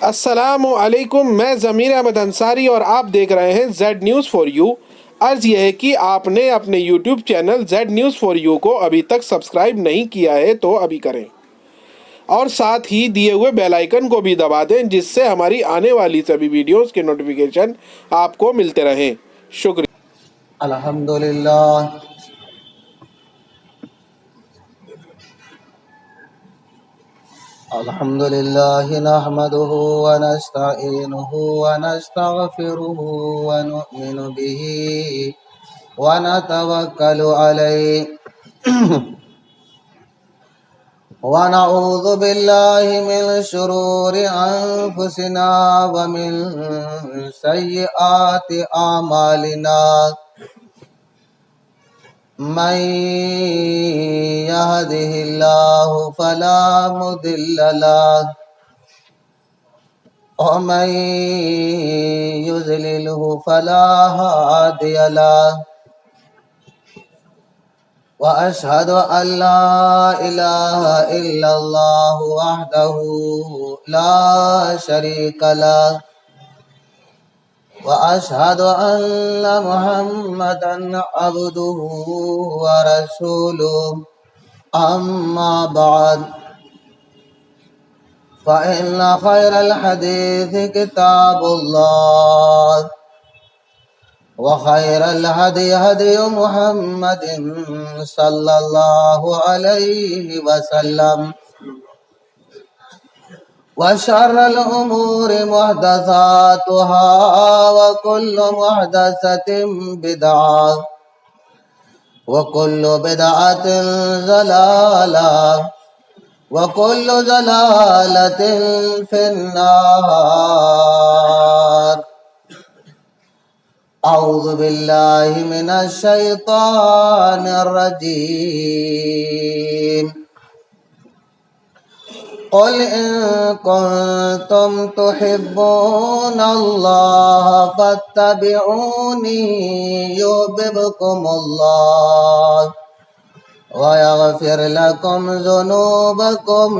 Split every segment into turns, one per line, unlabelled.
السلام علیکم، میں ضمیر احمد انصاری اور آپ دیکھ رہے ہیں زیڈ نیوز فار یو۔ عرض یہ ہے کہ آپ نے اپنے YouTube channel Z news for you کو ابھی تک سبسکرائب نہیں کیا ہے تو ابھی کریں، اور ساتھ ہی دیے ہوئے بیل آئیکن کو بھی دبا دیں جس سے ہماری آنے والی سبھی ویڈیوز کے نوٹیفیکیشن آپ کو ملتے رہیں۔ شکریہ۔
الحمدللہ نحمده ونستعینه ونستغفره ونؤمن به ونتوکل علیه ونعوذ بالله من شرور انفسنا ومن سیئات اعمالنا من يهده الله فلا مضل له ومن يضلله فلا هادي له وأشهد أن لا إله إلا الله وحده لا شريك له وأشهد أن محمدا عبده ورسوله أما بعد فإن خير الحديث كتاب الله وخير الهدي هدي محمد صلى الله عليه وسلم وشر الأمور محدثاتها وكل محدثة بدعة وكل بدعة ضلالة وكل ضلالة في النار أعوذ بالله من الشيطان الرجيم قل إن كنتم تحبون الله فاتبعوني يحببكم الله ويغفر لكم ذنوبكم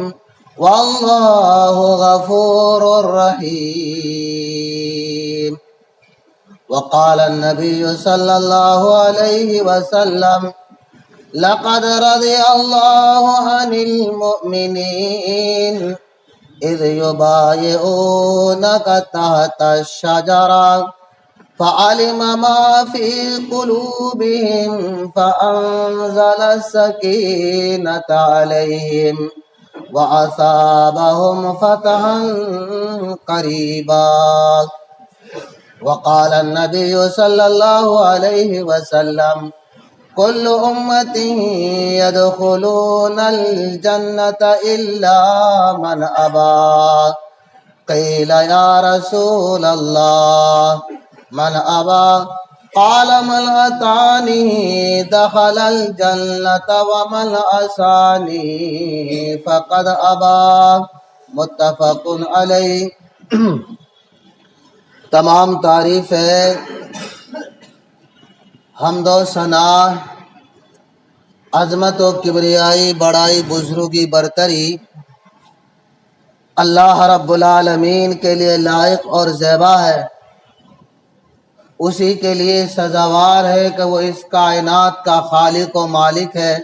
والله غفور رحيم وقال النبي صلى الله عليه وسلم لقد رضي الله عن المؤمنين إذ يبايعونك تحت الشجرة فعلم ما في قلوبهم فأنزل السكينة عليهم وأصابهم فتحا قريبا وقال النبي صلى الله عليه وسلم كل أمتي يدخلون الجنة إلا من أبى قيل يا رسول الله من أبى قال من أطاعني دخل الجنة ومن عصاني فقد أبى متفق علیہ۔ تمام تعریف ہے، حمد و ثنا، عظمت و کبریائی، بڑائی، بزرگی، برتری اللہ رب العالمین کے لیے لائق اور زیبا ہے۔ اسی کے لیے سزاوار ہے کہ وہ اس کائنات کا خالق و مالک ہے،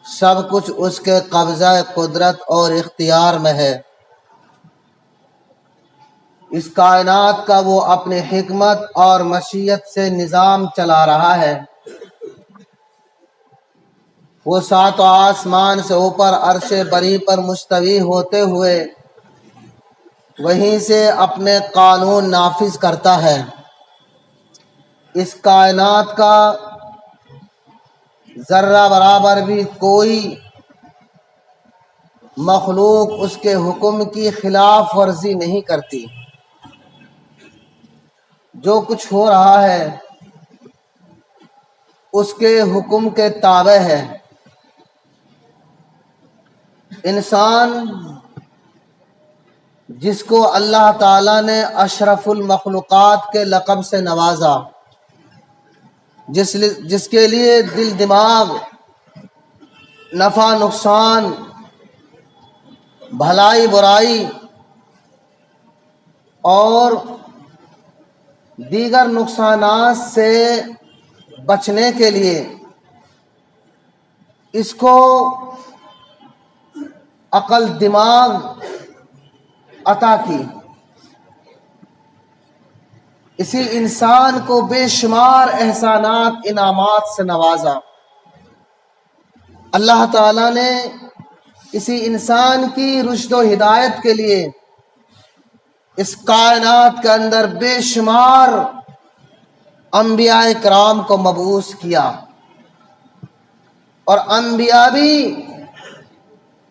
سب کچھ اس کے قبضہ قدرت اور اختیار میں ہے۔ اس کائنات کا وہ اپنی حکمت اور مشیت سے نظام چلا رہا ہے۔ وہ ساتوں آسمان سے اوپر عرش بری پر مستوی ہوتے ہوئے وہیں سے اپنے قانون نافذ کرتا ہے۔ اس کائنات کا ذرہ برابر بھی کوئی مخلوق اس کے حکم کی خلاف ورزی نہیں کرتی۔ جو کچھ ہو رہا ہے اس کے حکم کے تابع ہے۔ انسان جس کو اللہ تعالیٰ نے اشرف المخلوقات کے لقب سے نوازا، جس کے لیے دل دماغ، نفع نقصان، بھلائی برائی اور دیگر نقصانات سے بچنے کے لیے اس کو عقل دماغ عطا کی، اسی انسان کو بے شمار احسانات انعامات سے نوازا۔ اللہ تعالیٰ نے اسی انسان کی رشد و ہدایت کے لیے اس کائنات کے اندر بے شمار انبیاء کرام کو مبعوث کیا، اور انبیاء بھی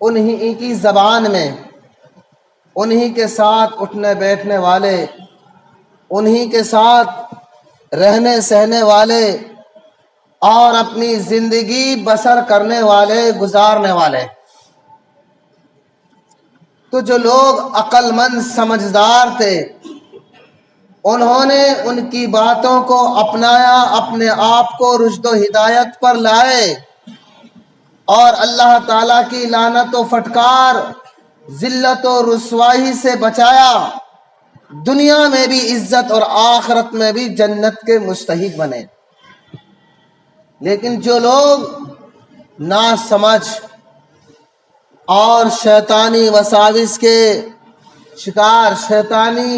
انہی کی زبان میں، انہی کے ساتھ اٹھنے بیٹھنے والے، انہی کے ساتھ رہنے سہنے والے اور اپنی زندگی بسر کرنے والے، گزارنے والے۔ تو جو لوگ عقل مند سمجھدار تھے انہوں نے ان کی باتوں کو اپنایا، اپنے آپ کو رشد و ہدایت پر لائے اور اللہ تعالیٰ کی لعنت و پھٹکار، ذلت و رسوائی سے بچایا، دنیا میں بھی عزت اور آخرت میں بھی جنت کے مستحق بنے۔ لیکن جو لوگ ناسمجھ اور شیطانی وساوس کے شکار، شیطانی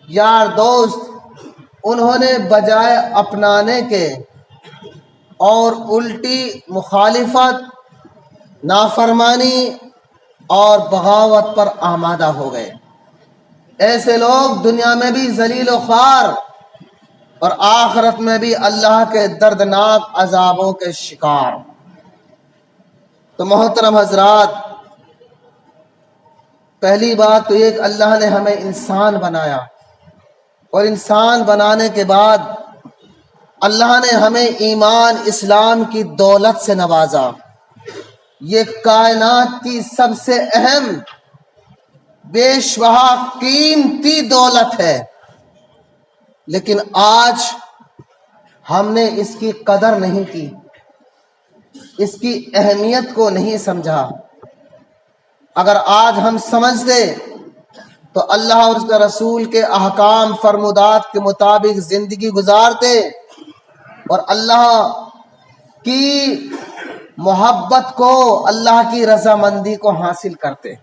یار دوست، انہوں نے بجائے اپنانے کے اور الٹی مخالفت، نافرمانی اور بغاوت پر آمادہ ہو گئے۔ ایسے لوگ دنیا میں بھی ذلیل و خوار اور آخرت میں بھی اللہ کے دردناک عذابوں کے شکار۔ تو محترم حضرات، پہلی بات تو یہ کہ اللہ نے ہمیں انسان بنایا، اور انسان بنانے کے بعد اللہ نے ہمیں ایمان اسلام کی دولت سے نوازا۔ یہ کائنات کی سب سے اہم، بیش بہا قیمتی دولت ہے، لیکن آج ہم نے اس کی قدر نہیں کی، اس کی اہمیت کو نہیں سمجھا۔ اگر آج ہم سمجھتے تو اللہ اور اس کے رسول کے احکام فرمودات کے مطابق زندگی گزارتے اور اللہ کی محبت کو، اللہ کی رضامندی کو حاصل کرتے۔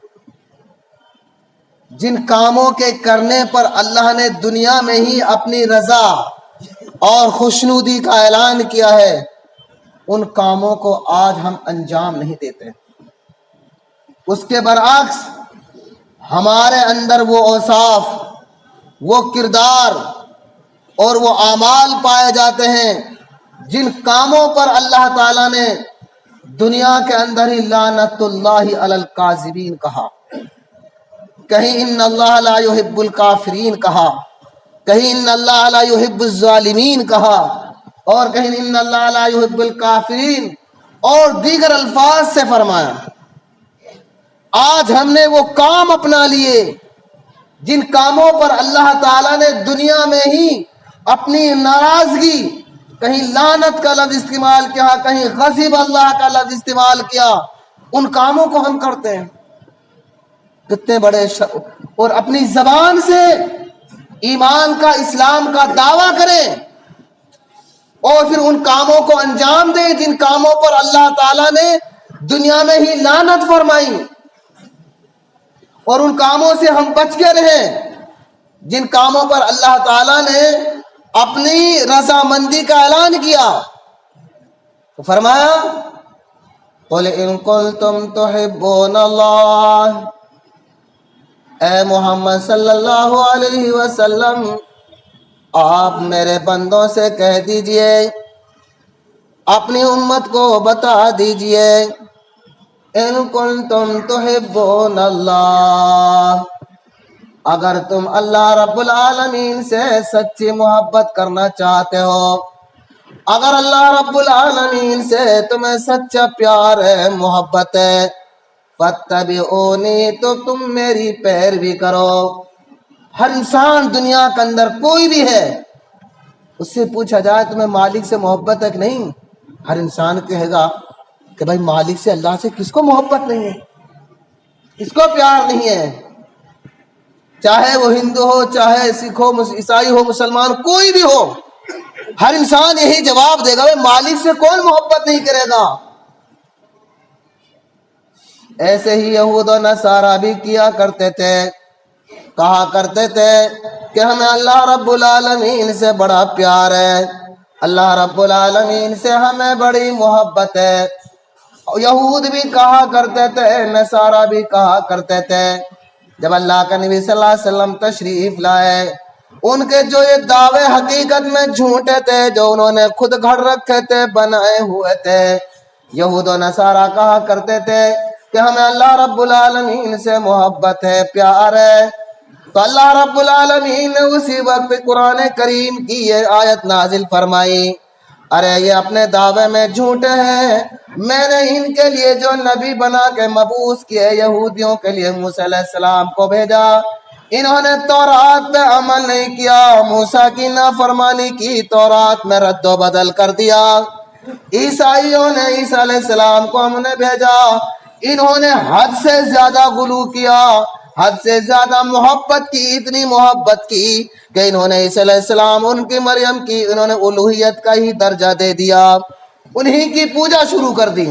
جن کاموں کے کرنے پر اللہ نے دنیا میں ہی اپنی رضا اور خوشنودی کا اعلان کیا ہے، ان کاموں کو آج ہم انجام نہیں دیتے۔ اس کے برعکس ہمارے اندر وہ اوصاف، وہ کردار اور وہ اعمال پائے جاتے ہیں جن کاموں پر اللہ تعالیٰ نے دنیا کے اندر ہی لعنت اللہ علی الکاذبین کہا، کہیں ان اللہ لا یحب الکافرین کہا، کہیں ان اللہ لا یحب الظالمین کہا، اور کہیں ان اللہ لا یحب الکافرین اور دیگر الفاظ سے فرمایا۔ آج ہم نے وہ کام اپنا لیے جن کاموں پر اللہ تعالیٰ نے دنیا میں ہی اپنی ناراضگی، کہیں لعنت کا لفظ استعمال کیا، کہیں غضب اللہ کا لفظ استعمال کیا، ان کاموں کو ہم کرتے ہیں۔ کتنے بڑے اور اپنی زبان سے ایمان کا، اسلام کا دعویٰ کریں اور پھر ان کاموں کو انجام دیں جن کاموں پر اللہ تعالیٰ نے دنیا میں ہی لعنت فرمائی، اور ان کاموں سے ہم بچ کے رہیں جن کاموں پر اللہ تعالیٰ نے اپنی رضامندی کا اعلان کیا۔ تو فرمایا قُلْ إِن كُنتُمْ تُحِبُّونَ اللَّهَ، اے محمد صلی اللہ علیہ وسلم آپ میرے بندوں سے کہہ دیجئے، اپنی امت کو بتا دیجئے، ان کنتم تحبون اللہ، اگر تم اللہ رب العالمین سے سچی محبت کرنا چاہتے ہو، اگر اللہ رب العالمین سے تمہیں سچا پیار ہے، محبت ہے، فاتبعونی، تو تم میری پیروی کرو۔ ہر انسان دنیا کے اندر کوئی بھی ہے، اس سے پوچھا جائے تمہیں مالک سے محبت ہے کہ نہیں، ہر انسان کہے گا کہ بھائی مالک سے، اللہ سے کس کو محبت نہیں ہے، کس کو پیار نہیں ہے۔ چاہے وہ ہندو ہو، چاہے سکھ ہو، عیسائی ہو، مسلمان، کوئی بھی ہو، ہر انسان یہی جواب دے گا، مالک سے کون محبت نہیں کرے گا؟ ایسے ہی یہود و نصارہ بھی کیا کرتے تھے، کہا کرتے تھے کہ ہمیں اللہ رب العالمین سے بڑا پیار ہے، اللہ رب العالمین سے ہمیں بڑی محبت ہے۔ یہود بھی کہا کرتے تھے، نصارہ بھی کہا کرتے تھے۔ جب اللہ کا نبی صلی اللہ علیہ وسلم تشریف لائے، ان کے جو یہ دعوے حقیقت میں جھوٹے تھے، جو انہوں نے خود گھڑ رکھے تھے، بنائے ہوئے تھے، یہود و نصارہ کہا کرتے تھے کہ ہمیں اللہ رب العالمین سے محبت ہے، پیار ہے۔ تو اللہ رب العالمین نے اسی وقت قرآن کریم کی یہ آیت نازل فرمائی، ارے یہ اپنے دعوے میں جھوٹے ہیں، میں نے ان کے لیے جو نبی بنا کے مبعوث کیے، یہودیوں کے لیے موسیٰ علیہ السلام کو بھیجا، انہوں نے تورات پہ عمل نہیں کیا، موسیٰ کی نافرمانی کی، تورات میں رد و بدل کر دیا۔ عیسائیوں نے عیسیٰ علیہ السلام کو ہم نے بھیجا، انہوں نے حد سے زیادہ غلو کیا، حد سے زیادہ محبت کی، اتنی محبت کی کہ انہوں نے عیسیٰ علیہ السلام، ان کی مریم کی، انہوں نے الوہیت کا ہی درجہ دے دیا، انہی کی پوجا شروع کر دی۔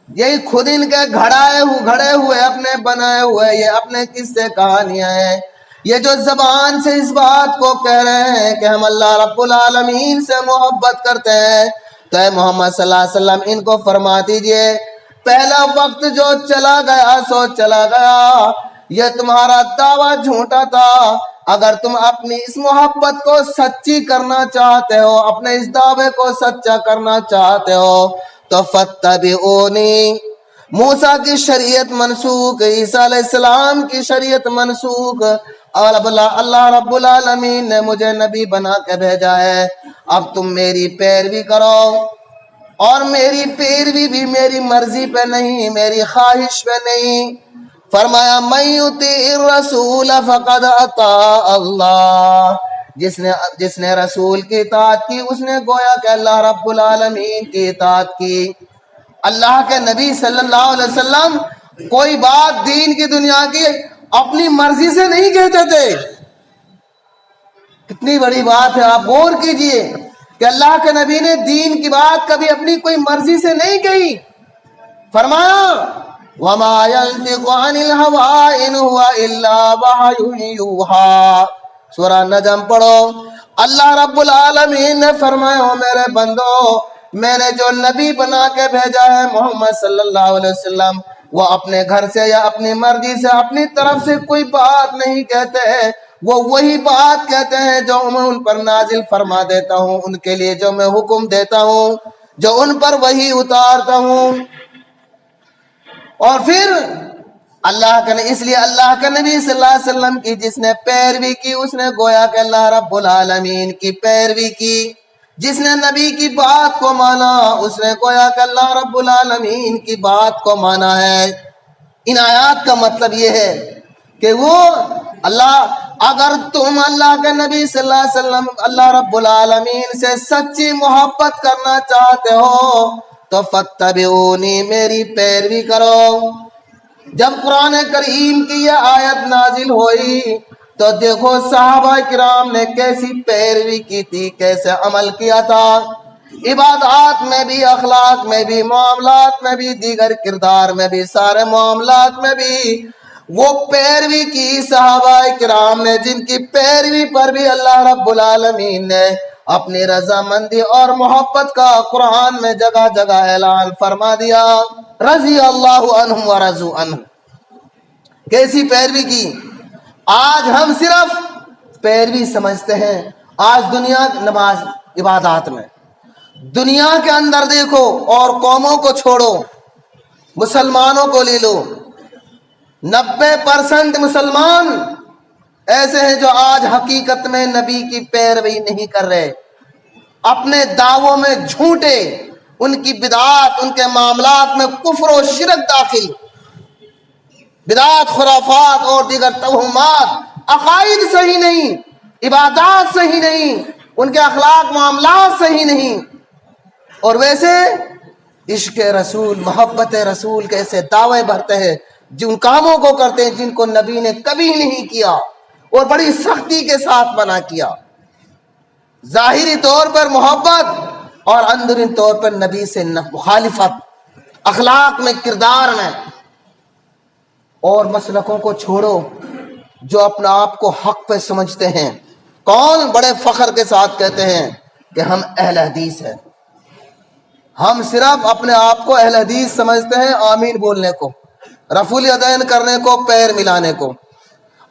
یہی خود ان کے گھڑے ہوئے اپنے بنائے ہوئے یہ اپنے قصے کہانیاں ہیں۔ یہ جو زبان سے اس بات کو کہہ رہے ہیں کہ ہم اللہ رب العالمین سے محبت کرتے ہیں، تو اے محمد صلی اللہ علیہ وسلم ان کو فرما دیجئے، پہلا وقت جو چلا گیا سو چلا گیا، یہ تمہارا دعویٰ جھوٹا تھا۔ اگر تم اپنی اس محبت کو سچی کرنا چاہتے ہو، اپنے اس دعوے کو سچا کرنا چاہتے ہو، تو فاتبعونی، موسیٰ کی شریعت منسوخ، عیسیٰ علیہ السلام کی شریعت منسوخ، اور اللہ رب العالمین نے مجھے نبی بنا کے بھیجا ہے، اب تم میری پیروی کرو، اور میری پیروی بھی میری مرضی پہ نہیں، میری خواہش پہ نہیں۔ فرمایا من یطیع الرسول فقد اطاع اللہ، جس نے رسول کی اطاعت کی، اس نے گویا کہ اللہ رب العالمین کی اطاعت کی۔ اللہ کے نبی صلی اللہ علیہ وسلم کوئی بات دین کی دنیا کی اپنی مرضی سے نہیں کہتے تھے۔ کتنی بڑی بات ہے، آپ غور کیجئے کہ اللہ کے نبی نے دین کی بات کبھی اپنی کوئی مرضی سے نہیں کہی۔ فرمایا وَمَا يَنْطِقُ عَنِ الْهَوَىٰ إِنْ هُوَ إِلَّا وَحْيٌ يُوحَىٰ، سورہ نجم پڑھو۔ اللہ رب العالمین نے فرمایا، او میرے بندو، میں نے جو نبی بنا کے بھیجا ہے محمد صلی اللہ علیہ وسلم، وہ اپنے گھر سے یا اپنی مرضی سے اپنی طرف سے کوئی بات نہیں کہتے، وہ وہی بات کہتے ہیں جو میں ان پر نازل فرما دیتا ہوں، ان کے لیے جو میں حکم دیتا ہوں، جو ان پر وہی اتارتا ہوں۔ اور پھر اللہ کا، اس لیے اللہ کے نبی صلی اللہ علیہ وسلم کی جس نے پیروی کی، اس نے گویا کہ اللہ رب العالمین کی پیروی کی۔ جس نے نبی کی بات کو مانا، اس نے گویا کہ اللہ رب العالمین کی بات کو مانا ہے۔ ان آیات کا مطلب یہ ہے کہ وہ اگر تم اللہ کے نبی صلی اللہ علیہ وسلم، اللہ رب العالمین سے سچی محبت کرنا چاہتے ہو تو فاتبعونی، میری پیروی کرو۔ جب قرآن کریم کی یہ آیت نازل ہوئی تو دیکھو صحابہ کرام نے کیسی پیروی کی تھی، کیسے عمل کیا تھا، عبادات میں بھی، اخلاق میں بھی، معاملات میں بھی، دیگر کردار میں بھی، سارے معاملات میں بھی وہ پیروی کی صحابہ کرام نے، جن کی پیروی پر بھی اللہ رب العالمین نے اپنی رضامندی اور محبت کا قرآن میں جگہ جگہ اعلان فرما دیا، رضی اللہ عنہم ورضوا عنہ۔ کیسی پیروی کی؟ آج ہم صرف پیروی سمجھتے ہیں۔ آج دنیا نماز عبادات میں، دنیا کے اندر دیکھو، اور قوموں کو چھوڑو، مسلمانوں کو لے لو، 90% مسلمان ایسے ہیں جو آج حقیقت میں نبی کی پیروی نہیں کر رہے، اپنے دعووں میں جھوٹے، ان کی بدعات، ان کے معاملات میں کفر و شرک داخل، بدعات، خرافات اور دیگر توہمات، عقائد صحیح نہیں، عبادات صحیح نہیں، ان کے اخلاق معاملات صحیح نہیں، اور ویسے عشق رسول، محبت رسول کے ایسے دعوے بھرتے ہیں جن کاموں کو کرتے ہیں جن کو نبی نے کبھی نہیں کیا اور بڑی سختی کے ساتھ منع کیا. ظاہری طور پر محبت اور اندرونی طور پر نبی سے مخالفت، اخلاق میں، کردار میں. اور مسلکوں کو چھوڑو جو اپنا آپ کو حق پہ سمجھتے ہیں. کون بڑے فخر کے ساتھ کہتے ہیں کہ ہم اہل حدیث ہیں. ہم صرف اپنے آپ کو اہل حدیث سمجھتے ہیں آمین بولنے کو، رفع الیدین کرنے کو، پیر ملانے کو.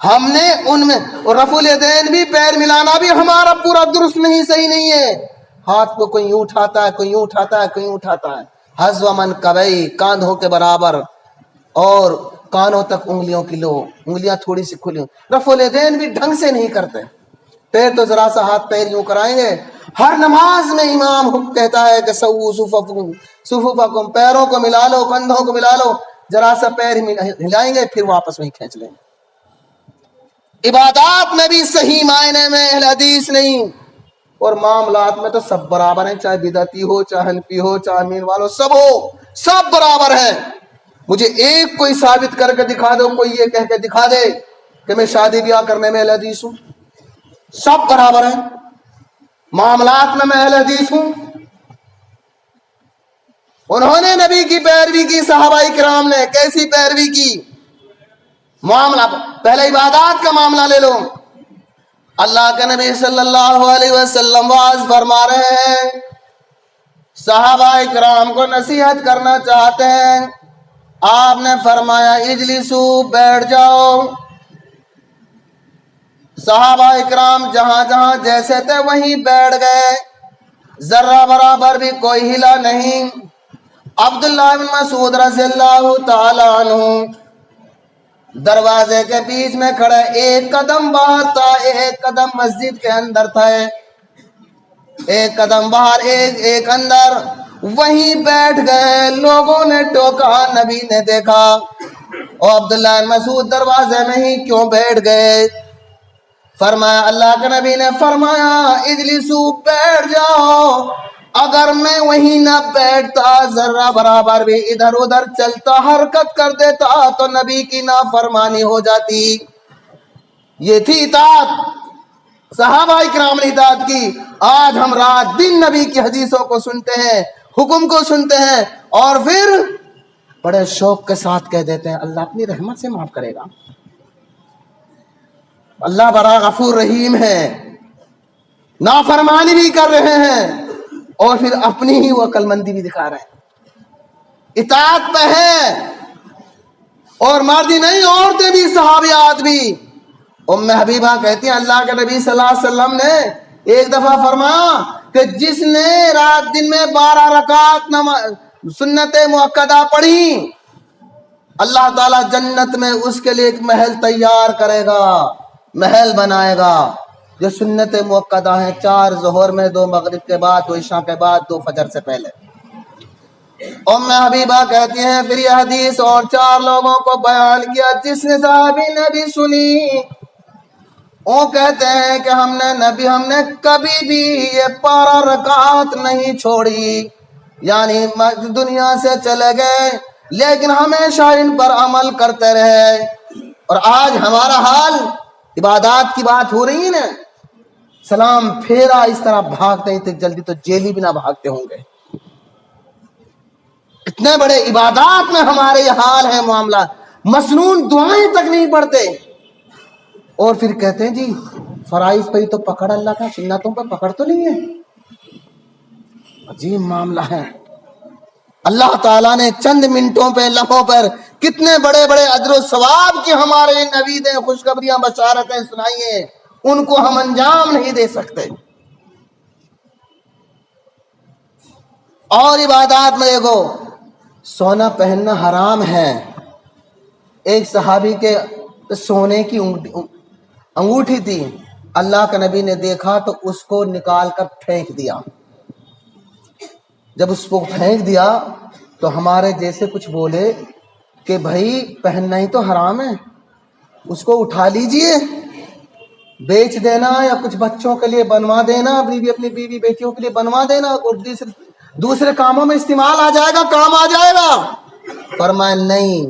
ہم نے ان میں، اور رفع الیدین بھی، پیر ملانا بھی ہمارا پورا درست نہیں، صحیح نہیں ہے. ہاتھ کو کوئی یوں اٹھاتا ہے، کوئی یوں اٹھاتا ہے، کوئی یوں اٹھاتا ہے. حذو من کبئی، کاندھوں کے برابر، اور کانوں تک انگلیوں کی لو، انگلیاں تھوڑی سی کھلی. رفع الیدین بھی ڈھنگ سے نہیں کرتے. پیر تو ذرا سا ہاتھ پیر یوں کرائیں گے. ہر نماز میں امام کہتا ہے کہ سووا صفوفکم، صفوفکم، پیروں کو ملا لو، کندھوں کو ملا لو. ذرا سا پیر ہلائیں گے پھر واپس وہیں کھینچ لیں گے. عبادات میں بھی صحیح معنی میں اہل حدیث نہیں، اور معاملات میں تو سب برابر ہیں، چاہے بدعتی ہو، چاہے حنفی ہو، چاہے امین والو، سب ہو، سب برابر ہیں. مجھے ایک کوئی ثابت کر کے دکھا دو، کوئی یہ کہہ کے دکھا دے کہ میں شادی بیاہ کرنے میں اہل حدیث ہوں. سب برابر ہیں. معاملات میں اہل حدیث ہوں. انہوں نے نبی کی پیروی کی، صحابہ کرام نے کیسی پیروی کی. معاملہ پہلے عبادات کا معاملہ لے لو. اللہ کے نبی صلی اللہ علیہ وسلم واعظ فرما رہے ہیں، صحابہ کرام کو نصیحت کرنا چاہتے ہیں. آپ نے فرمایا اجلسو، بیٹھ جاؤ. صحابہ اکرام جہاں جہاں جیسے تھے وہیں بیٹھ گئے، ذرہ برابر بھی کوئی ہلا نہیں. عبداللہ بن مسعود رضی اللہ تعالی عنہ دروازے کے بیچ میں کھڑے، ایک قدم باہر تھا، ایک قدم مسجد کے اندر تھا. ایک قدم باہر، ایک اندر. وہیں بیٹھ گئے. لوگوں نے ٹوکا، نبی نے دیکھا، اور عبداللہ بن مسعود دروازے میں ہی کیوں بیٹھ گئے؟ فرمایا، اللہ کے نبی نے فرمایا اجلسو، بیٹھ جاؤ. اگر میں وہیں نہ بیٹھتا، ذرہ برابر بھی ادھر ادھر چلتا، حرکت کر دیتا تو نبی کی نافرمانی ہو جاتی. یہ تھی اطاعت. صحابہ کرام نے اطاعت کی. آج ہم رات دن نبی کی حدیثوں کو سنتے ہیں، حکم کو سنتے ہیں، اور پھر بڑے شوق کے ساتھ کہہ دیتے ہیں اللہ اپنی رحمت سے معاف کرے گا، اللہ بڑا غفور رحیم ہے. نافرمانی بھی کر رہے ہیں اور پھر اپنی ہی وہ عقل مندی بھی دکھا رہے ہیں. اطاعت پہ ہے. اور مردی نہیں، عورتیں بھی، صحابیات بھی. ام حبیبہ کہتی ہیں اللہ کے نبی صلی اللہ علیہ وسلم نے ایک دفعہ فرمایا کہ جس نے رات دن میں 12 رکعت سنت مؤکدہ پڑھی، اللہ تعالیٰ جنت میں اس کے لیے ایک محل تیار کرے گا، محل بنائے گا. جو سنت مؤکدہ ہیں 4 ظہر میں، 2 مغرب کے بعد، 2 عشاء کے بعد، 2 فجر سے پہلے. ام حبیبہ کہتی ہیں پھر یہ حدیث اور 4 لوگوں کو بیان کیا. جس نے صحابی نے بھی سنی، وہ کہتے ہیں کہ ہم نے کبھی بھی یہ 12 رکعات نہیں چھوڑی، یعنی دنیا سے چلے گئے لیکن ہمیشہ ان پر عمل کرتے رہے. اور آج ہمارا حال، عبادات کی بات ہو رہی ہے نا، سلام پھیرا اس طرح بھاگتے ہی تک جلدی تو جیلی بھی نہ بھاگتے ہوں گے. اتنے بڑے عبادات میں ہمارے یہ حال ہے. معاملات مسنون دعائیں تک نہیں پڑھتے، اور پھر کہتے ہیں جی فرائض پہ ہی تو پکڑ اللہ کا، سنتوں پہ پکڑ تو نہیں ہے. عجیب معاملہ ہے. اللہ تعالیٰ نے چند منٹوں پہ، لمحوں پر کتنے بڑے بڑے اجر و ثواب کی ہمارے نبی نے خوشخبریاں، بشارتیں سنائی ہیں، ان کو ہم انجام نہیں دے سکتے. اور عبادات میں دیکھو، سونا پہننا حرام ہے. ایک صحابی کے سونے کی انگوٹھی تھی، اللہ کے نبی نے دیکھا تو اس کو نکال کر پھینک دیا. جب اس کو پھینک دیا تو ہمارے جیسے کچھ بولے کہ بھائی پہننا ہی تو حرام ہے، اس کو اٹھا لیجئے، بیچ دینا یا کچھ بچوں کے لیے بنوا دینا، اپنی بیوی بیٹیوں کے لیے بنوا دینا، اور دوسرے کاموں میں استعمال آ جائے گا، کام آ جائے گا. فرمایا نہیں،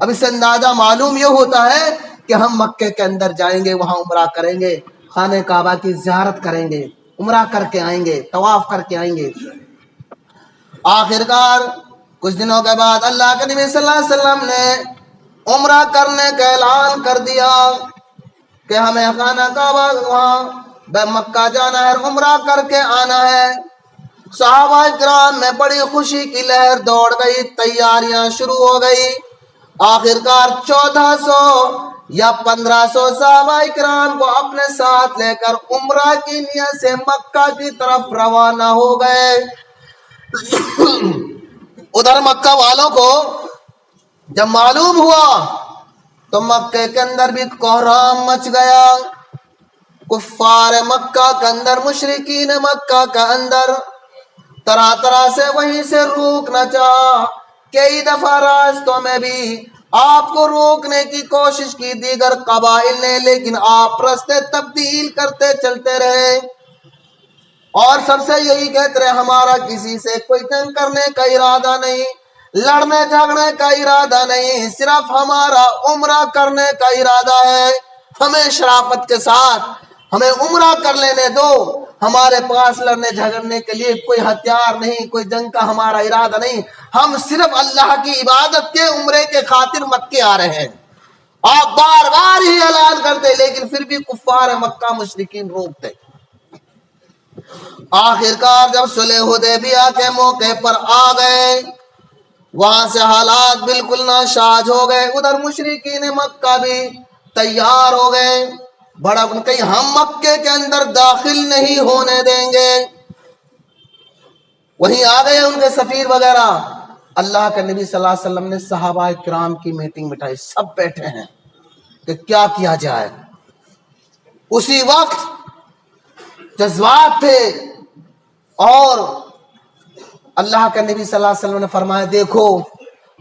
اب اس سے اندازہ معلوم یہ ہوتا ہے کہ ہم مکے کے اندر جائیں گے, وہاں عمرہ کریں گے, خانہ کعبہ کی زیارت کریں گے, عمرہ کر کے آئیں گے, طواف کر کے آئیں گے. آخرکار کچھ دنوں کے بعد اللہ کے نبی صلی اللہ علیہ وسلم نے عمرہ کرنے کا اعلان کر دیا کہ ہمیں خانہ کعبہ وہاں مکہ جانا ہے, عمرہ کر کے آنا ہے. صحابہ کرام میں بڑی خوشی کی لہر دوڑ گئی, تیاریاں شروع ہو گئی. آخرکار 1400 یا 1500 صحابہ کرام کو اپنے ساتھ لے کر عمرہ کی نیت سے مکہ کی طرف روانہ ہو گئے. ادھر مکہ والوں کو جب معلوم ہوا تو مکے کے اندر بھی کوہرام مچ گیا. کفار مکہ کے اندر, مشرکین مکہ کے اندر طرح طرح سے وہیں سے روکنا چاہا. کئی دفعہ راستوں میں بھی آپ کو روکنے کی کوشش کی دیگر قبائل نے, لیکن آپ راستے تبدیل کرتے چلتے رہے اور سب سے یہی کہتے رہے ہمارا کسی سے کوئی جنگ کرنے کا ارادہ نہیں, لڑنے جھگڑنے کا ارادہ نہیں, صرف ہمارا عمرہ کرنے کا ارادہ ہے. ہمیں شرافت کے ساتھ ہمیں عمرہ کر لینے دو, ہمارے پاس لڑنے جھگڑنے کے لیے کوئی ہتھیار نہیں, کوئی جنگ کا ہمارا ارادہ نہیں, ہم صرف اللہ کی عبادت کے عمرے کے خاطر مکے آ رہے ہیں. آپ بار بار ہی اعلان کرتے لیکن پھر بھی کفار مکہ مشرکین روکتے. آخرکار جب صلح حدیبیہ کے موقع پر آ گئے, وہاں سے حالات بالکل ناساز ہو گئے. ادھر مشرکین مکہ بھی تیار ہو گئے, بڑا کہیں ہم مکے کے اندر داخل نہیں ہونے دیں گے. وہیں آ گئے ان کے سفیر وغیرہ. اللہ کے نبی صلی اللہ علیہ وسلم نے صحابہ کرام کی میٹنگ بٹھائی, سب بیٹھے ہیں کہ کیا کیا جائے. اسی وقت جذبات تھے اور اللہ کے نبی صلی اللہ علیہ وسلم نے فرمایا دیکھو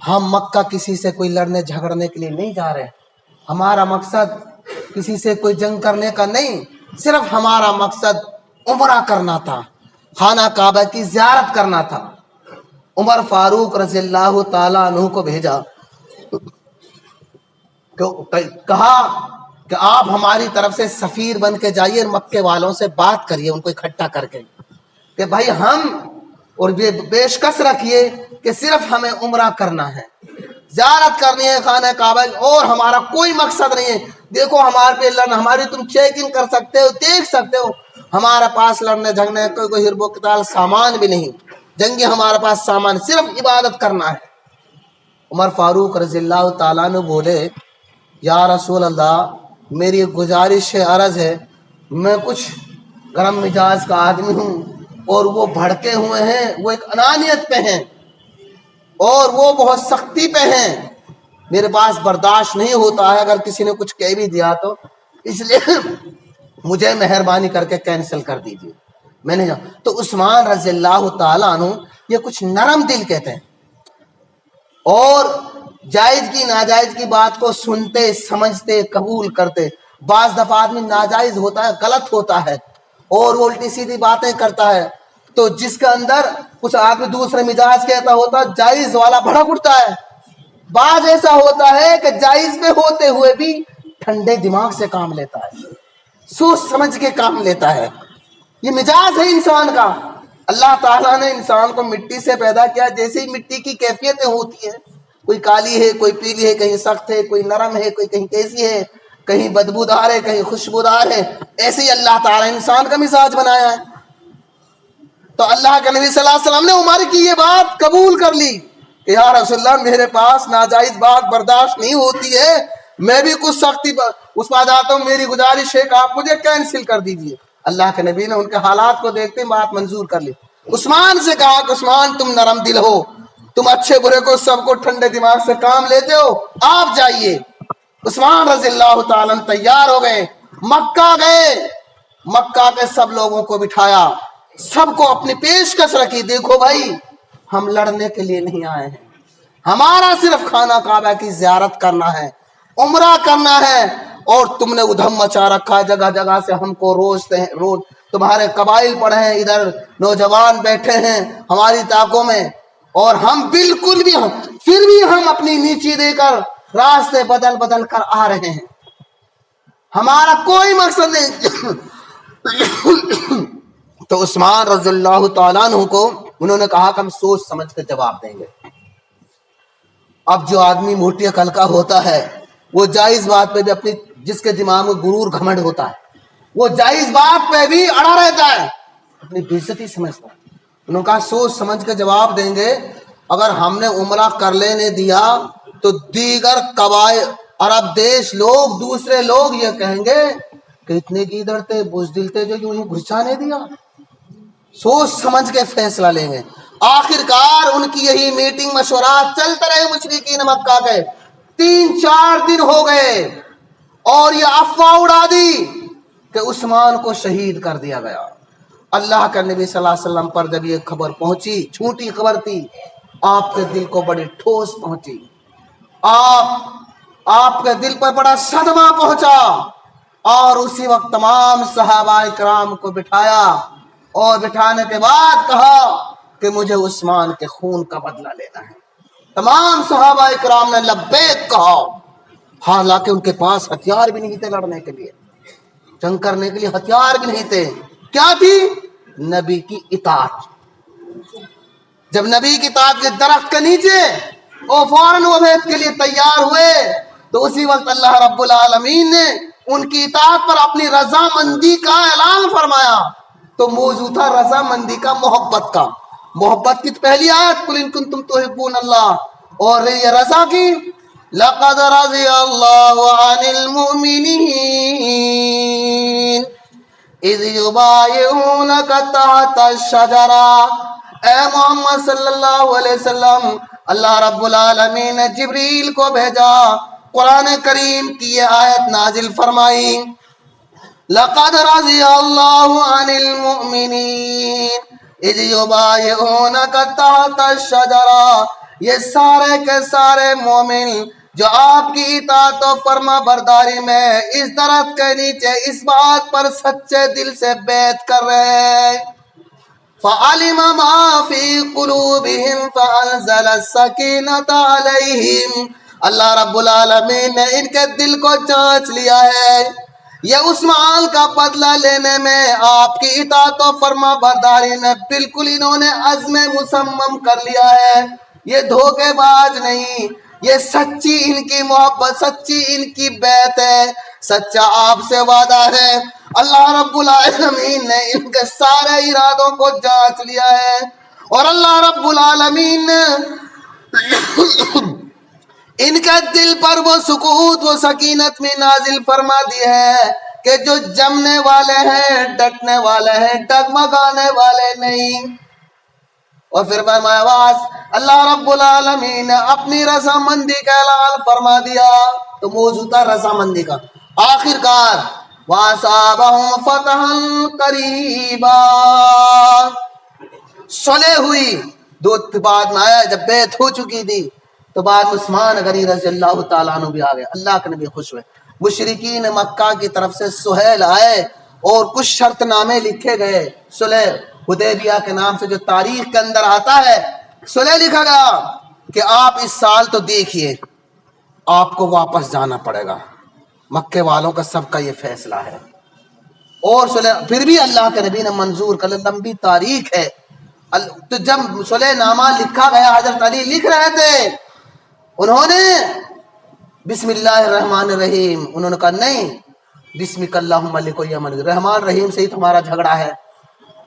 ہم مکہ کسی سے کوئی لڑنے جھگڑنے کے لیے نہیں جا رہے, ہمارا مقصد کسی سے کوئی جنگ کرنے کا نہیں, صرف ہمارا مقصد عمرہ کرنا تھا, خانہ کعبہ کی زیارت کرنا تھا. عمر فاروق رضی اللہ تعالیٰ عنہ کو بھیجا, کہا کہ آپ ہماری طرف سے سفیر بن کے جائیے, مکے والوں سے بات کریے ان کو اکٹھا کر کے کہ بھائی ہم اور پیشکش رکھیے کہ صرف ہمیں عمرہ کرنا ہے, زیارت کرنی ہے خانہ کعبہ, اور ہمارا کوئی مقصد نہیں ہے. دیکھو ہمارے پہ لڑنا, ہماری تم چیک ان کر سکتے ہو, دیکھ سکتے ہو ہمارے پاس لڑنے جھگڑنے کوئی حرب و قتال سامان بھی نہیں, جنگی ہمارے پاس سامان, صرف عبادت کرنا ہے. عمر فاروق رضی اللہ تعالیٰ نے بولے یا رسول اللہ میری گزارش ہے, عرض ہے, میں کچھ گرم مزاج کا آدمی ہوں اور وہ بھڑکے ہوئے ہیں, وہ ایک انانیت پہ ہیں اور وہ بہت سختی پہ ہیں, میرے پاس برداشت نہیں ہوتا ہے اگر کسی نے کچھ کہہ بھی دیا تو, اس لیے مجھے مہربانی کر کے کینسل کر دیجیے. میں نے تو عثمان رضی اللہ تعالیٰ عنہ یہ کچھ نرم دل کہتے ہیں اور جائز کی ناجائز کی بات کو سنتے سمجھتے قبول کرتے. بعض دفعہ آدمی ناجائز ہوتا ہے, غلط ہوتا ہے اور وہ الٹی سیدھی باتیں کرتا ہے, تو جس کے اندر کچھ آدمی دوسرے مزاج کہتا ہوتا جائز والا بھڑک اٹھتا ہے. بعض ایسا ہوتا ہے کہ جائز میں ہوتے ہوئے بھی ٹھنڈے دماغ سے کام لیتا ہے, سوچ سمجھ کے کام لیتا ہے. یہ مزاج ہے انسان کا. اللہ تعالیٰ نے انسان کو مٹی سے پیدا کیا, جیسے ہی مٹی کی کیفیتیں ہوتی ہیں, کوئی کالی ہے کوئی پیلی ہے, کہیں سخت ہے کوئی نرم ہے, کوئی کہیں کیسی ہے, کہیں بدبودار ہے کہیں خوشبودار ہے, ایسے ہی اللہ تعالیٰ انسان کا مزاج بنایا ہے. تو اللہ کے نبی صلی اللہ علیہ وسلم نے عمر کی یہ بات قبول کر لی کہ یا رسول اللہ میرے پاس ناجائز بات برداشت نہیں ہوتی ہے, میں بھی کچھ سختی اس بات آتا ہوں, میری گزارش ہے کہ آپ مجھے کینسل کر دیجئے. اللہ کے نبی نے ان کے حالات کو دیکھتے بات منظور کر لی. عثمان سے کہا کہ عثمان تم نرم دل ہو, تم اچھے برے کو سب کو ٹھنڈے دماغ سے کام لیتے ہو, آپ جائیے. عثمان رضی اللہ تعالیٰ تیار ہو گئے, مکہ گئے, مکہ کے سب لوگوں کو بٹھایا, سب کو اپنی پیشکش رکھی, دیکھو بھائی ہم لڑنے کے لیے نہیں آئے ہیں, ہمارا صرف خانہ کعبہ کی زیارت کرنا ہے, عمرہ کرنا ہے, اور تم نے ادھم مچا رکھا ہے, جگہ جگہ سے ہم کو روز تمہارے قبائل پڑے ہیں, ادھر نوجوان بیٹھے ہیں ہماری طاقوں میں, اور ہم بالکل بھی پھر بھی ہم اپنی نیچی دے کر راستے بدل بدل کر آ رہے ہیں، ہمارا کوئی مقصد نہیں۔ تو عثمان رضی اللہ تعالیٰ عنہ کو انہوں نے کہا کہ ہم سوچ سمجھ کے جواب دیں گے۔ اب جو آدمی موٹی عقل کا ہوتا ہے وہ جائز بات پہ بھی اپنی، جس کے دماغ میں غرور گھمنڈ ہوتا ہے، وہ جائز بات پہ بھی اڑا رہتا ہے، اپنی بےعزتی سمجھتا ہے۔ انہوں نے کہا سوچ سمجھ کے جواب دیں گے۔ اگر ہم نے عمرہ کر لینے دیا تو دیگر قبائل، عرب دیش لوگ، دوسرے لوگ یہ کہیں گے کہ اتنے کی ادھر تھے، بزدل تھے جو یوں ہی گھس جانے دیا۔ سوچ سمجھ کے فیصلہ لیں گے۔ آخر کار ان کی یہی میٹنگ مشورات چلتے رہے مشرکین مکہ کے، 3-4 دن ہو گئے اور یہ افواہ اڑا دی کہ عثمان کو شہید کر دیا گیا۔ اللہ کا نبی صلی اللہ علیہ وسلم پر جب یہ خبر پہنچی، چھوٹی خبر تھی، آپ کے دل کو بڑی ٹھوس پہنچی، آپ کے دل پر بڑا صدمہ پہنچا، اور اسی وقت تمام صحابہ کرام کو بٹھایا، اور بٹھانے کے بعد کہا کہ مجھے عثمان کے خون کا بدلہ لینا ہے۔ تمام صحابہ کرام نے لبیک کہا، حالانکہ ان کے پاس ہتھیار بھی نہیں تھے لڑنے کے لیے، جنگ کرنے کے لیے ہتھیار بھی نہیں تھے۔ کیا تھی؟ نبی کی اطاعت۔ جب نبی کی اطاعت کے درخت کے نیچے وہ فوراً وہ بیعت کے لیے تیار ہوئے، تو اسی وقت اللہ رب العالمین نے ان کی اطاعت پر اپنی رضامندی کا اعلان فرمایا۔ تو موضوع تھا رضامندی کا، محبت کا۔ محبت کی پہلی آیت قل ان کنتم تحبون اللہ، اور یہ رضا کی لقد رضی اللہ عن المؤمنین اذ یبایعونک تحت الشجرہ۔ اے محمد صلی اللہ علیہ وسلم، اللہ رب العالمین نے جبریل کو بھیجا، قرآن کریم کی یہ آیت نازل فرمائی، لقد رضی اللہ عن المؤمنین اذ یبایعونک تحت الشجرہ۔ یہ سارے کے سارے مومن جو آپ کی اطاعت و فرما برداری میں اس درخت کے نیچے اس بات پر سچے دل سے بیعت کر رہے ہیں، فَعَلِمَ مَا فِي قُلُوبِهِمْ فَأَنزَلَ السَّكِينَةَ عَلَيْهِمْ۔ اللہ رب العالمین نے ان کے دل کو جانچ لیا ہے۔ یہ عثمان کا بدلہ لینے میں، آپ کی اطاعت و فرما برداری میں بالکل انہوں نے عزم مصمم کر لیا ہے۔ یہ دھوکے باز نہیں، یہ سچی ان کی محبت، سچی ان کی بیعت ہے، سچا آپ سے وعدہ ہے۔ اللہ رب العالمین نے ان کے سارے ارادوں کو جانچ لیا ہے، اور اللہ رب العالمین نے ان کے دل پر وہ سکوت، وہ سکینت میں نازل فرما دی ہے کہ جو جمنے والے ہیں، ڈٹنے والے ہیں، ڈگمگانے والے نہیں۔ اور پھر فرمایا اللہ رب العالمین نے اپنی رضامندی کا اعلان فرما دیا۔ تو موضوع تھا رضامندی کا۔ آخر کار وَأَصَابَهُمْ فَتْحًا قَرِيبًا، صلح ہوئی۔ دو بعد میں آیا جب بیعت ہو چکی تھی، تو بعد عثمان غنی رضی اللہ تعالیٰ عنہ بھی آ گئے، اللہ کے نبی خوش ہوئے۔ مشرکین مکہ کی طرف سے سہیل آئے اور کچھ شرط نامے لکھے گئے، صلح حدیبیہ کے نام سے جو تاریخ کے اندر آتا ہے، صلح لکھا گیا کہ آپ اس سال تو دیکھیے آپ کو واپس جانا پڑے گا، مکے والوں کا سب کا یہ فیصلہ ہے۔ اور صلح پھر بھی اللہ کے نبی نے منظور کر، لمبی تاریخ ہے۔ تو جب صلح نامہ لکھا گیا، حضرت علی لکھ رہے تھے، انہوں نے بسم اللہ الرحمن الرحیم، انہوں نے کہا نہیں، بسمک اللہم ملک یمن، رحمان رحیم سے ہی تمہارا جھگڑا ہے۔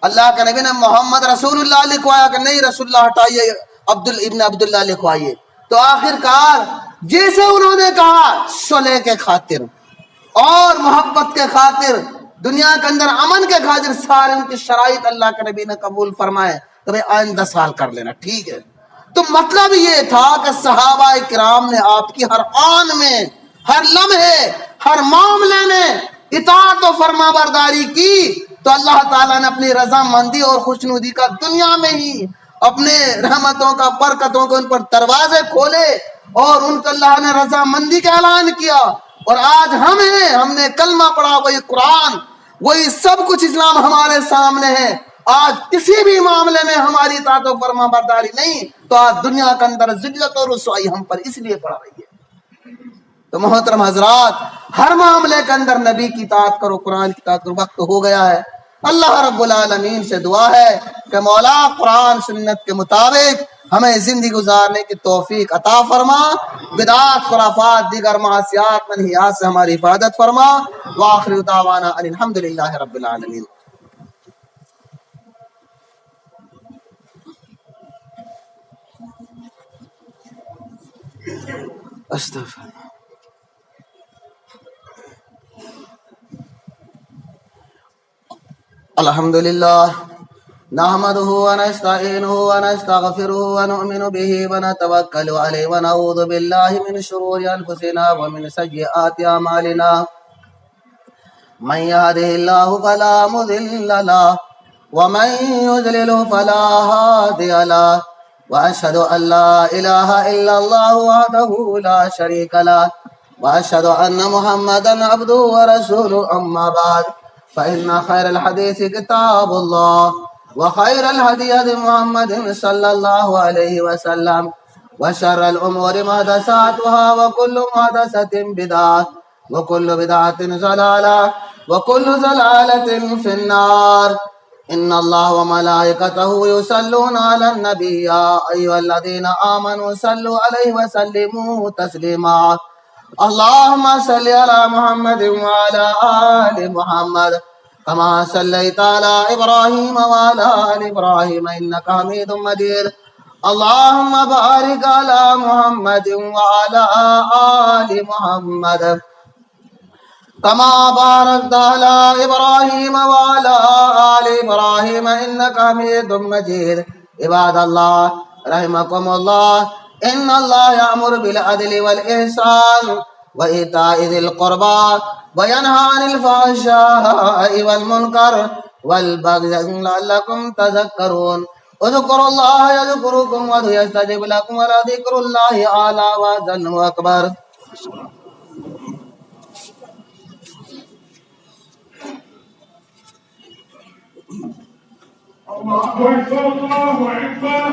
اللہ کے نبی نے محمد رسول اللہ لکھوایا کہ نہیں، رسول اللہ ہٹائیے، ابن عبداللہ لکھوائیے۔ تو آخر کار جیسے انہوں نے کہا، صلح کے خاطر اور محبت کے خاطر، دنیا کے اندر امن کے خاطر، سارے ان کی شرائط اللہ کے نبی نے قبول فرمائے کہ بھئی آئندہ سال کر لینا، ٹھیک ہے۔ تو مطلب یہ تھا کہ صحابہ کرام نے آپ کی ہر آن میں، ہر لمحے، ہر معاملے میں اطاعت و فرما برداری کی، تو اللہ تعالیٰ نے اپنی رضامندی اور خوشنودی کا دنیا میں ہی اپنے رحمتوں کا، برکتوں کے ان پر دروازے کھولے، اور ان کو اللہ نے رضامندی کا اعلان کیا۔ اور آج ہم ہیں، ہم نے کلمہ پڑھا، وہی قرآن، وہی سب کچھ اسلام ہمارے سامنے ہے۔ آج کسی بھی معاملے میں ہماری اطاعت و فرما برداری نہیں، تو آج دنیا کے اندر ذلت اور رسوائی ہم پر اس لیے پڑ رہی ہے۔ تو محترم حضرات، ہر معاملے کے اندر نبی کی اطاعت کرو، قرآن کی اطاعت کرو. وقت ہو گیا ہے. اللہ رب العالمین سے دعا ہے کہ مولا قرآن سنت کے مطابق ہمیں زندگی گزارنے کی توفیق عطا فرما، بدعات خرافات دیگر معاشیات منہیات سے ہماری حفاظت فرما. وآخر دعوانا ان الحمدللہ رب العالمین. استغفر. الحمدللہ نحمده ونستعینه ونستغفره ونؤمن به ونتوکل علیہ ونعوذ باللہ من شرور انفسنا ومن سیئات اعمالنا. من يهده الله فلا مضل له ومن يضلل فلا هادي له. واشهد ان لا اله الا الله وحده لا شريك له واشهد ان محمدا عبده ورسوله. اما بعد فان خير الحديث كتاب الله وخير الهدي هدي محمد صلى الله عليه وسلم وشر الامور محدثاتها وكل محدثة بدعة وكل بدعة ضلالة وكل ضلالة في النار. ان الله وملائكته يصلون على النبي يا ايها الذين امنوا صلوا عليه وسلموا تسليما. اللهم صل على محمد وعلى آل محمد كما صليت على إبراهيم وعلى آل إبراهيم إنك حميد مجيد. اللهم بارك على محمد وعلى آل محمد كما باركت على إبراهيم وعلى آل إبراهيم إنك حميد مجيد. عباد الله رحمكم الله، إن الله يأمر بالعدل والإحسان وإيتاء ذي القربى وينهى عن الفحشاء والمنكر والبغي لعلكم تذكرون. اذكروا الله يذكركم وادعوه يستجب لكم ولذكر الله أعلى وأجل وأكبر.
الله أكبر الله أكبر.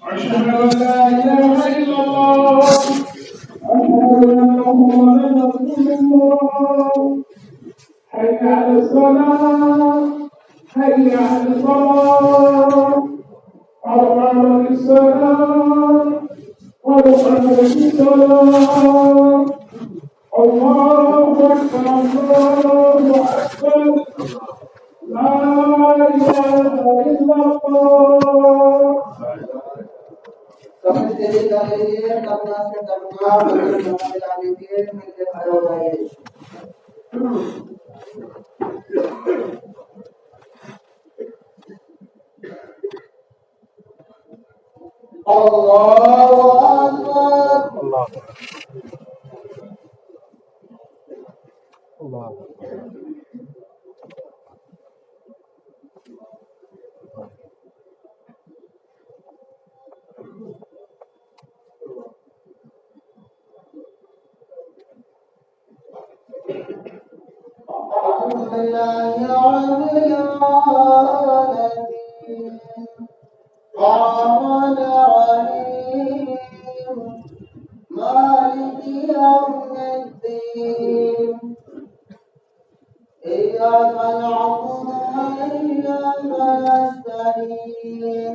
أشهد أن لا إله إلا الله أشهد أن محمدا رسول الله. حي على الصلاة حي على الصلاة قد قامت الصلاة قد قامت الصلاة. الله أكبر الله أكبر. لا إله إلا الله.
سمجھتے ہوئے چاہیے کرنا سے کرنا مل کے کھڑے ہو جائیے. اللہ اکبر. الحمد لله رب العالمين الرحمن الرحيم مالك يوم الدين إياك نعبد وإياك نستعين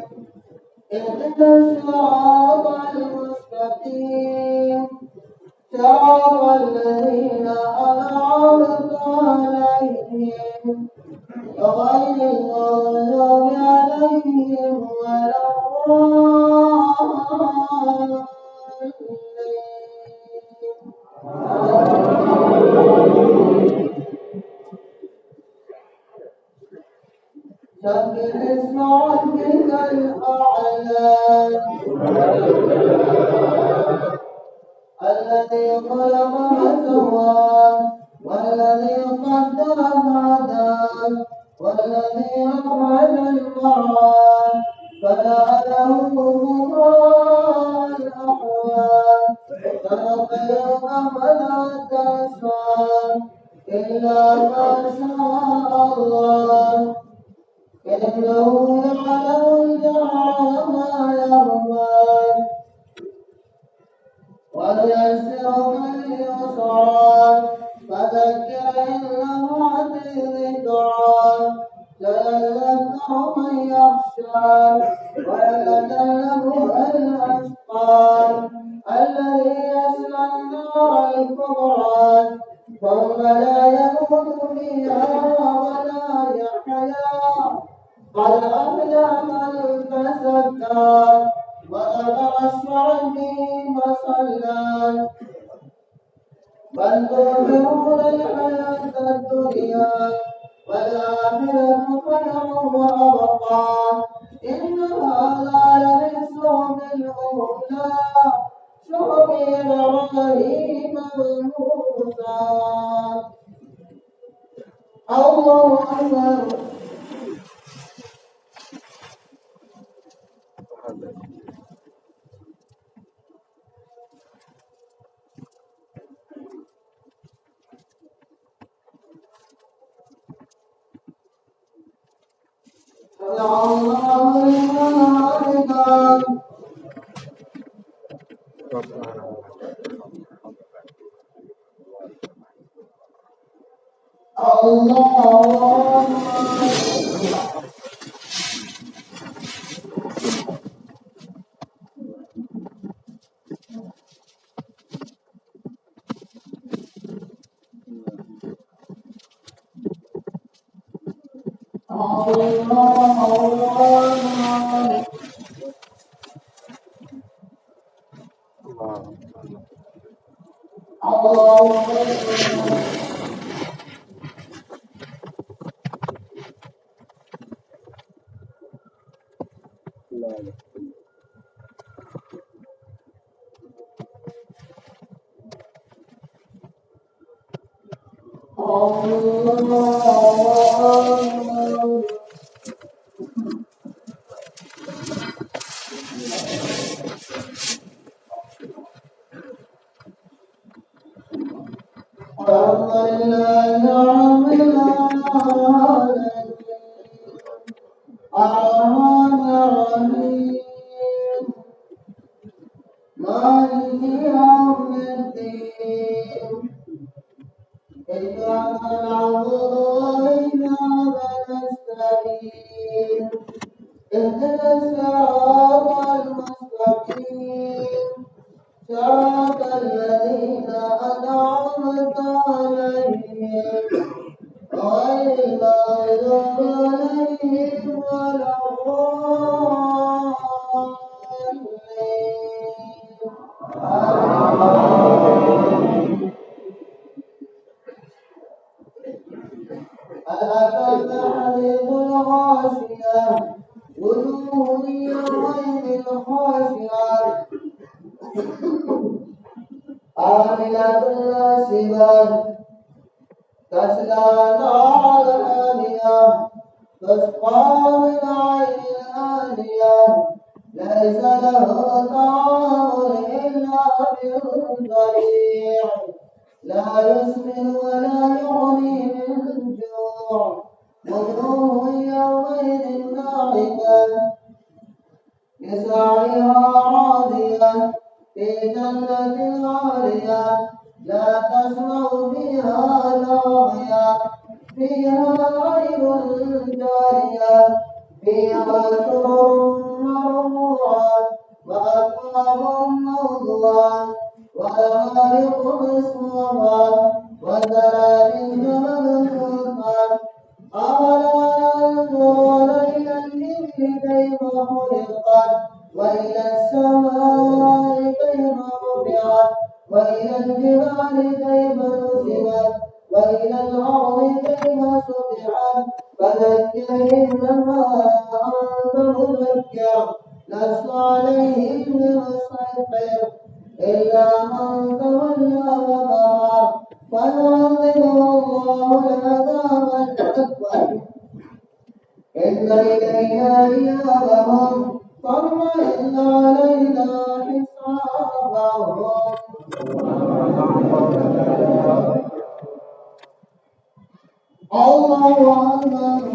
اهدنا الصراط المستقيم صراط الذين أنعمت عليهم غير المغضوب عليهم ولا الضالين. سبح اسم ربك الأعلى الذي خلق فسوى والذي قدر فهدى والذي أخرج المرعى فجعله غثاء الأحوال. سنقرئك فلا تنسى إلا ما شاء الله إنه يعلم الجهر وما يخفى ونيسرك اليسرى فذكر إن نفعت الذكرى سيذكر من يخشى ويتجنبها الأشقى الذي يصلى النار الكبرى ثم لا يموت فيها ولا يحيا قد أفلح من تزكى وذكر اسم ربه فصلى بل تؤثرون الحياة الدنيا والآخرة خير وأبقى إن هذا لفي الصحف الأولى صحف إبراهيم وموسى. الله أكبر. الله لمن حمده. مالك يوم الدين إياك نعبد وإياك نستعين اهدنا الصراط المستقيم صراط الذين أنعمت عليهم غير المغضوب عليهم ولا الضالين. أتاك حديث الغاشية وجوه يومئذ خاشعة عاملة ناصبة تسلى نارا حامية تسقى من عين آنية ليس له طعام إلا من ضريع لا يسمن ولا يغني من جوع وجوه يومئذ ناعمة لسعيها راضية في جنة عالية لا تسمع فيها لاغية فيها عين جارية فيها سرر مرفوعة وأكواب موضوعة ونمارق مصفوفة وزرابي مبثوثة أولا ينظرون إلى الإبل كيف خلقت وإلى السماء كيف رفعت وإلى الجبال كيف نصبت وإلى الأرض كيف سطحت فذكر إنما أنت مذكر لست عليهم بمسيطر إلا من تولى وكفر فيعذبه الله العذاب الأكبر إن إلينا إيابهم ثم إن علينا حسابهم. الله أكبر.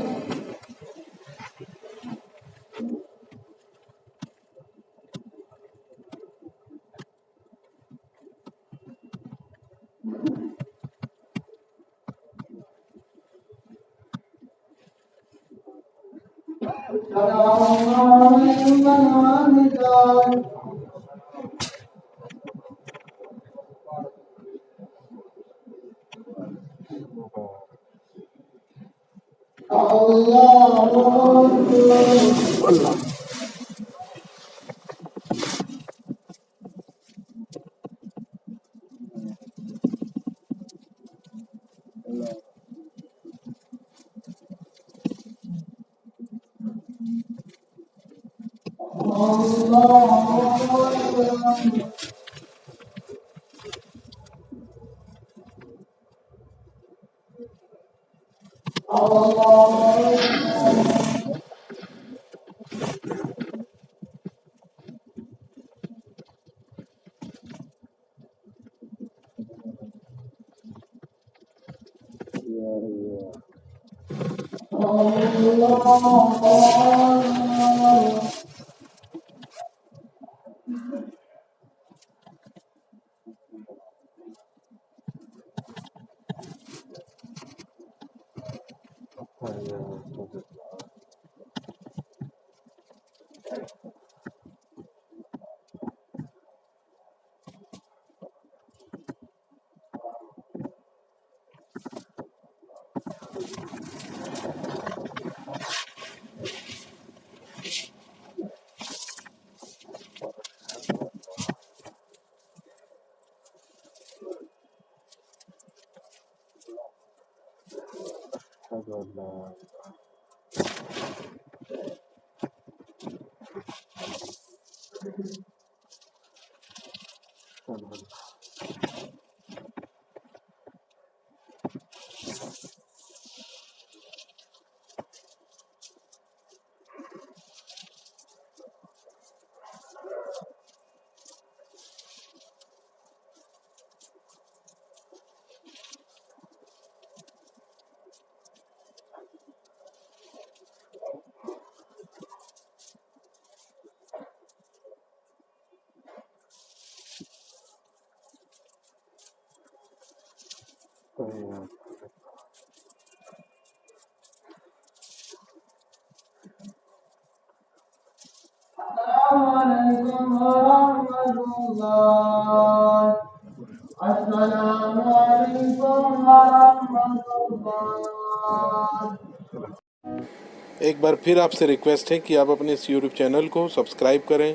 ایک بار پھر آپ سے ریکویسٹ ہے کہ آپ اپنے اس یوٹیوب چینل کو سبسکرائب کریں،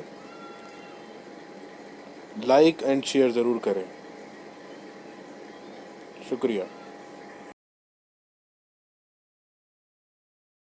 لائک اینڈ شیئر ضرور کریں. شکریہ.